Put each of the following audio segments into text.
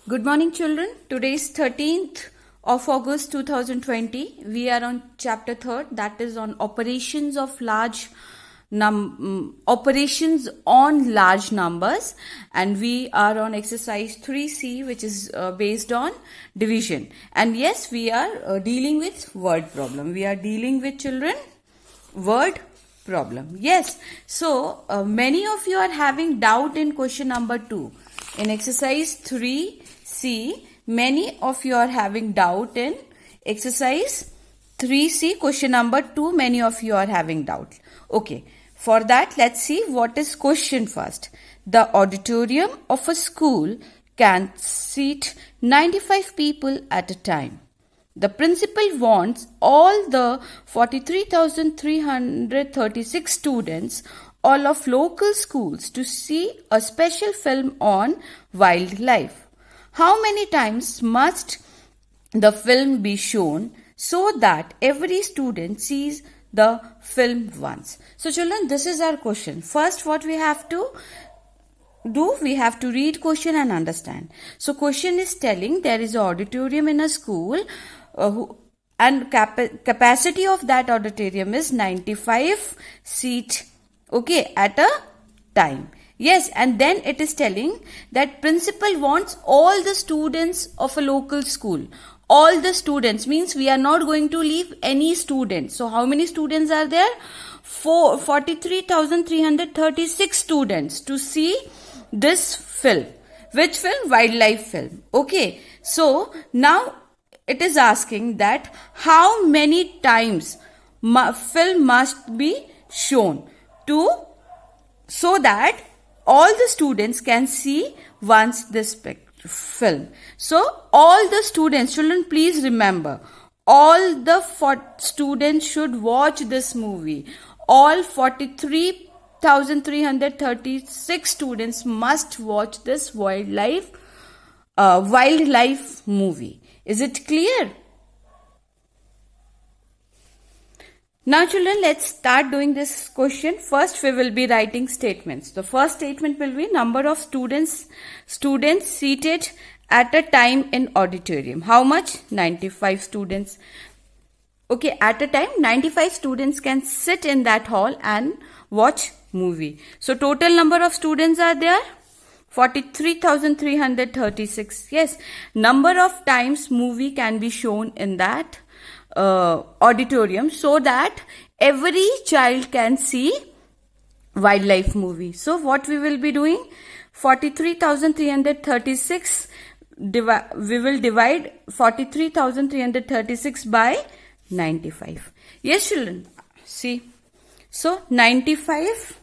Good morning, children. Today is 13th of August 2020. We are on chapter 3rd, that is on operations of operations on large numbers, and we are on exercise 3C, which is based on division. And yes, we are dealing with word problem. We are dealing with, children, word problem. Yes. So many of you are having doubt in question number 2. In exercise 3C, many of you are having doubt in exercise 3C, question number 2, many of you are having doubt. Okay, for that, let's see what is question first. The auditorium of a school can seat 95 people at a time. The principal wants all the 43,336 students, all of local schools, to see a special film on wildlife. How many times must the film be shown so that every student sees the film once? So children, this is our question. First, what we have to do, we have to read question and understand. So question is telling there is an auditorium in a school and capacity of that auditorium is 95 seat, okay, at a time. Yes, and then it is telling that principal wants all the students of a local school. All the students means we are not going to leave any student. So how many students are there? 43,336 students to see this film. Which film? Wildlife film. Okay. So now it is asking that how many times film must be shown so that all the students can see once this film. So all the students, children, please remember, all the students should watch this movie. All 43,336 students must watch this wildlife movie. Is it clear? Now children, let's start doing this question. First we will be writing statements. The first statement will be number of students seated at a time in auditorium. How much? 95 students. Okay, at a time 95 students can sit in that hall and watch movie. So total number of students are there? 43,336. Yes, number of times movie can be shown in that auditorium so that every child can see wildlife movie. So what we will be doing? 43,336, we will divide 43,336 by 95. Yes children, see. So 95,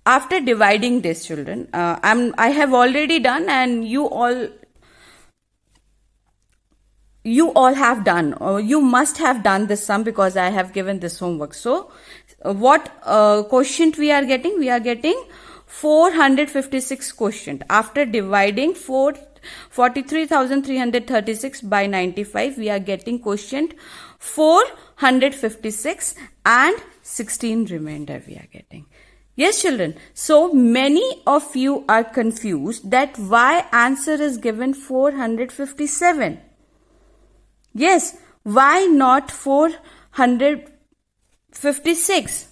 after dividing this, children, I have already done, and you all have done, or you must have done this sum because I have given this homework. So what quotient we are getting? We are getting 456 quotient. After dividing 43,336 by 95, we are getting quotient 456 and 16 remainder we are getting. Yes children, so many of you are confused that why answer is given 457. Yes, why not 456?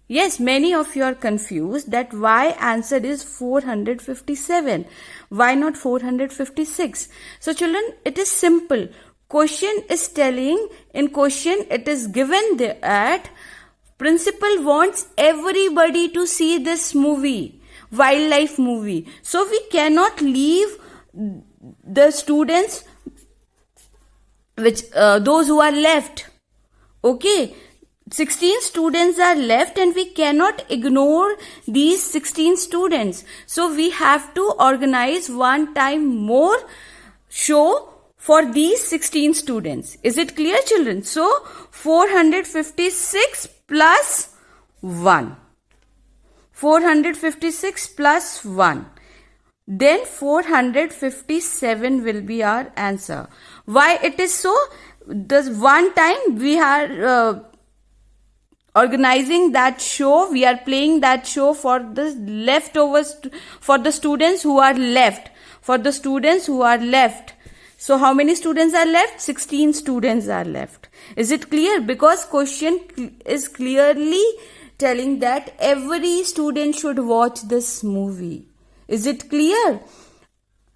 Yes, many of you are confused that why answer is 457. Why not 456? So children, it is simple. Question is telling, in question it is given that principal wants everybody to see this movie, wildlife movie. So we cannot leave the students, those who are left. Okay, 16 students are left and we cannot ignore these 16 students. So we have to organize one time more show for these 16 students. Is it clear children? So 456 plus 1. 456 plus 1. Then 457 will be our answer. Why it is so? This one time we are organizing that show, we are playing that show for the leftovers, for the students who are left. for the students who are left. So how many students are left? 16 students are left. Is it clear? Because question is clearly telling that every student should watch this movie. Is it clear?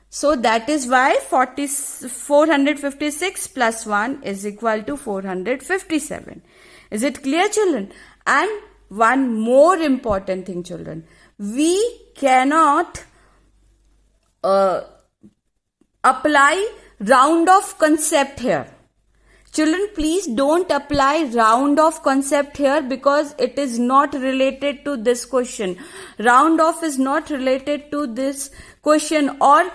So that is why 456 plus 1 is equal to 457. Is it clear, children? And one more important thing, children. We cannot apply round off concept here. Children, please don't apply round off concept here because it is not related to this question. Round off is not related to this question, or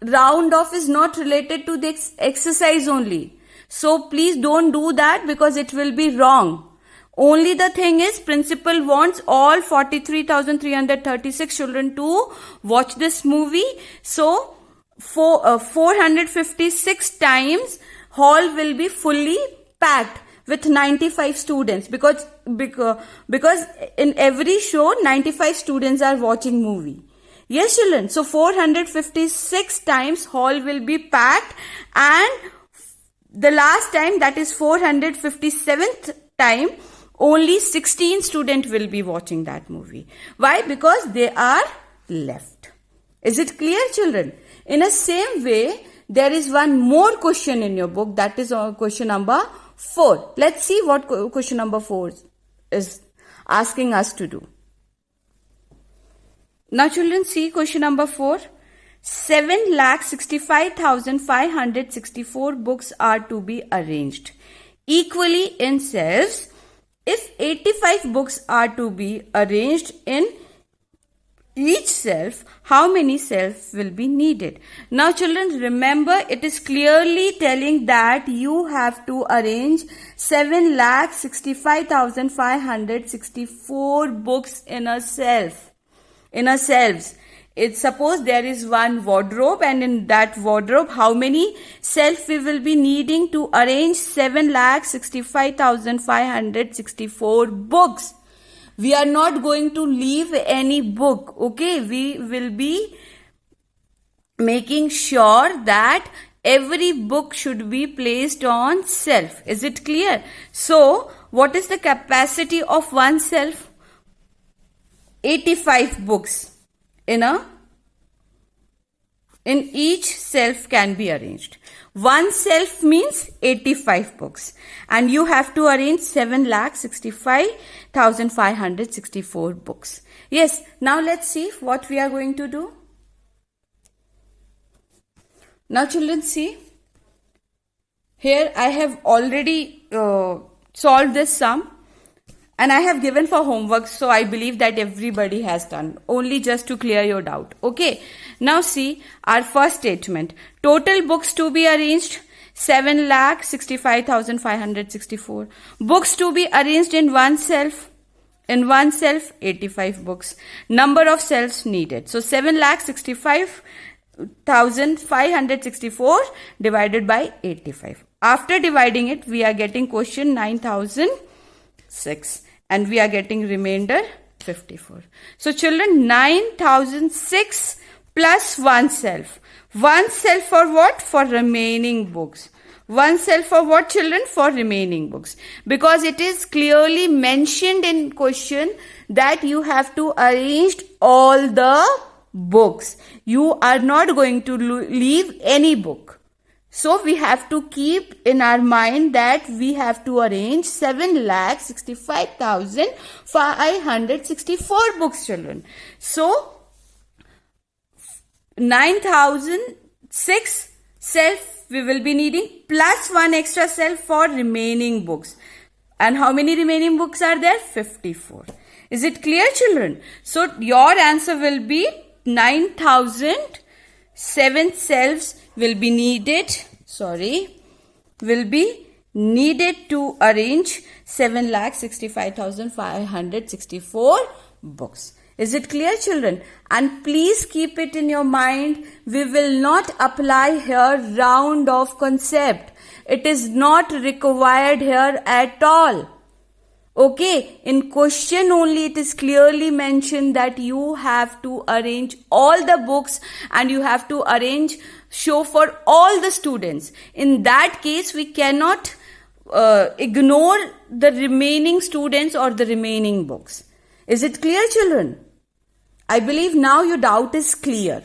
round off is not related to this exercise only. So please don't do that because it will be wrong. Only the thing is, principal wants all 43,336 children to watch this movie. So 456 times hall will be fully packed with 95 students because in every show 95 students are watching movie. Yes, children. So 456 times hall will be packed, and the last time, that is 457th time, only 16 students will be watching that movie. Why? Because they are left. Is it clear, children? In the same way, there is one more question in your book, that is question number 4. Let's see what question number 4 is asking us to do. Now children, see question number 4. 7,65,564 books are to be arranged equally in shelves. If 85 books are to be arranged in each shelf, how many shelves will be needed? Now children, remember, it is clearly telling that you have to arrange 7,65,564 books in a shelf. In a shelves. It's suppose there is one wardrobe, and in that wardrobe, how many shelves we will be needing to arrange 7,65,564 books. We are not going to leave any book. Okay, we will be making sure that every book should be placed on shelf. Is it clear? So, what is the capacity of one shelf? 85 books in each shelf can be arranged. One shelf means 85 books, and you have to arrange 7,65,564 books. Yes, now let's see what we are going to do. Now children, see, here I have already solved this sum, and I have given for homework, so I believe that everybody has done, only just to clear your doubt. Okay, now see our first statement. Total books to be arranged 7,65,564. Books to be arranged in one shelf. In one shelf, 85 books. Number of shelves needed. So 7,65,564 divided by 85. After dividing it, we are getting quotient 9,006, and we are getting remainder 54. So children, 9,006 plus one shelf. One shelf for what? For remaining books. One shelf for what, children? For remaining books. Because it is clearly mentioned in question that you have to arrange all the books. You are not going to leave any book. So we have to keep in our mind that we have to arrange 7,65,564 books, children. So 9,006 shelf we will be needing, plus one extra shelf for remaining books. And how many remaining books are there? 54. Is it clear, children? So your answer will be 9,007 shelves will be needed. Will be needed to arrange 7,65,564 books. Is it clear, children? And please keep it in your mind, we will not apply here round off concept. It is not required here at all. Okay, in question only it is clearly mentioned that you have to arrange all the books and you have to arrange show for all the students. In that case, we cannot ignore the remaining students or the remaining books. Is it clear, children? I believe now your doubt is clear.